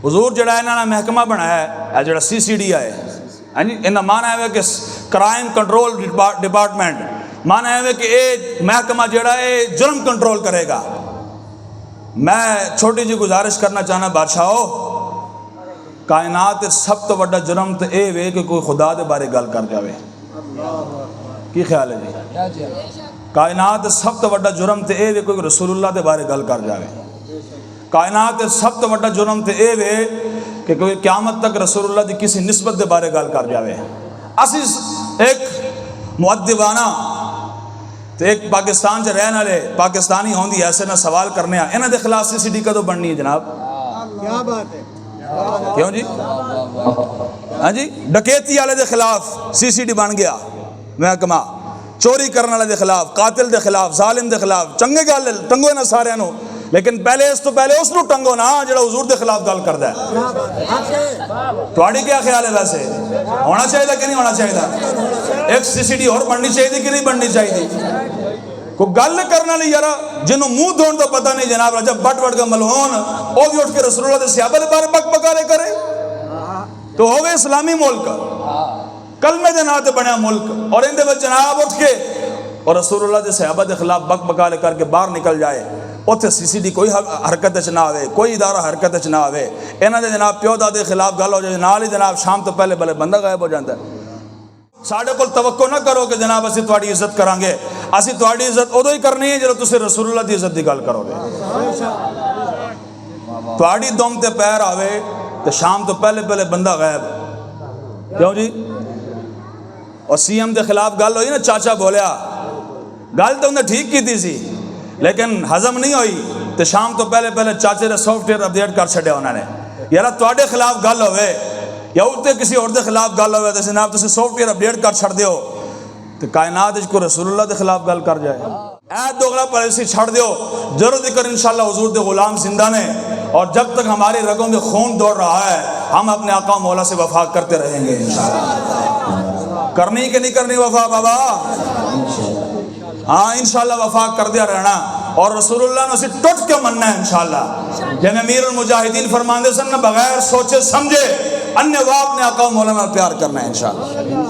حضور جڑا انہاں نے محکمہ بنایا ہے جڑا CCD ہے انہاں مانا ہے کہ کرائم کنٹرول ڈپارٹمنٹ، مانا ہے کہ یہ محکمہ جڑا ہے جرم کنٹرول کرے گا۔ میں چھوٹی جی گزارش کرنا چاہنا بادشاہو، کائنات سب تو بڑا جرم تو اے وے کہ کوئی خدا دے بارے گل کر جاوے۔ کی خیال ہے جی؟ کائنات سب تو بڑا جرم تے اے وے کوئی رسول اللہ دے بارے گل کر جاوے۔ کائنات سب تو بڑا جرم تے اے وے کہ کوئی قیامت تک رسول اللہ دی کسی نسبت دے بارے گل کر جاوے۔ اسی ایک مؤدبانہ تے ایک پاکستان چ رہن والے پاکستانی ہوندی ایسے نہ سوال کرنے ہیں انہاں دے خلاف CCD کدو بننی ہے جناب؟ کیا بات ہے؟ کیوں جی؟ ہاں جی، ڈکیتی والے دے خلاف CCD بن گیا محکمہ، چوری کرنے والے دے خلاف، قاتل دے خلاف، ظالم دے خلاف، چنگے گل ٹنگو نہ سارے نو، لیکن پہلے اس تو پہلے اس نو ٹنگو نا جڑا حضور دے خلاف گل کردا ہے۔ تہاڈی کیا خیال ہے ویسے ہونا چاہیے کہ نہیں ہونا چاہیے؟ ایک CCD اور بننی چاہیے کہ نہیں بننی چاہیے؟ کوئی گل کرنے والی یار جنہوں منہ دھون تو پتہ نہیں جناب جب بٹ بٹ کا ملعون وہ بھی اٹھ کے رسول اللہ دے صحابہ دے بارے بک بکارے کرے تو ہوگے اسلامی ملک، کلمے دے نام تے بنیا ملک، اور ان دے وچ جناب اٹھ کے اور رسول اللہ دے صحابہ دے خلاف بک بکارے کر کے باہر نکل جائے، اوتھے CCD کوئی حرکت چ نہ آوے، کوئی ادارہ حرکت چ نہ آوے، انہاں دے جناب پیو دادے خلاف گل ہو جائے نال ہی جناب شام تو پہلے بلے بندہ غائب ہو جاتا ہے۔ ساڈے کول توقع نہ کرو کہ جناب اسی تہاڈی عزت کران گے، اسی تہاڈی عزت ادو ہی کرنی ہے جدوں تسی رسول اللہ دی عزت دی گل کرو گے۔ تہاڈی دم تے پیر آوے تے شام تو پہلے پہلے بندہ غائب، کیوں جی؟ اور CM دے خلاف گل ہوئی نا، چاچا بولیا گل تو انہیں ٹھیک کی تھی سی لیکن ہضم نہیں ہوئی تو شام تو پہلے پہلے چاچے نے سافٹ ویئر اپڈیٹ کر چھڑیا انہوں نے، یار تواڈے خلاف گل ہوئے یا اٹھتے کسی اور دے خلاف گل ہوئے تو جناب تسی سافٹ ویئر اپڈیٹ کر چھڑ دیو تو کائنات کو رسول اللہ دے خلاف گل کر جائے۔ اے دوغلا پالیسی چھڑ دیو، ضرور ذکر انشاءاللہ حضور دے غلام زندہ نے، اور جب تک ہماری رگوں میں خون دوڑ رہا ہے ہم اپنے آقا مولا سے وفا کرتے رہیں گے انشاءاللہ۔ کرنی کہ نہیں کرنی وفا بابا؟ ہاں انشاءاللہ وفا کر دیا رہنا، اور رسول اللہ نے اسے ٹوٹ کے مننا ہے انشاءاللہ۔ جنہیں امیر المجاہدین فرماندے سن بغیر سوچے سمجھے انہیں وہ اپنے آقا مولا میں پیار کرنا ہے انشاءاللہ۔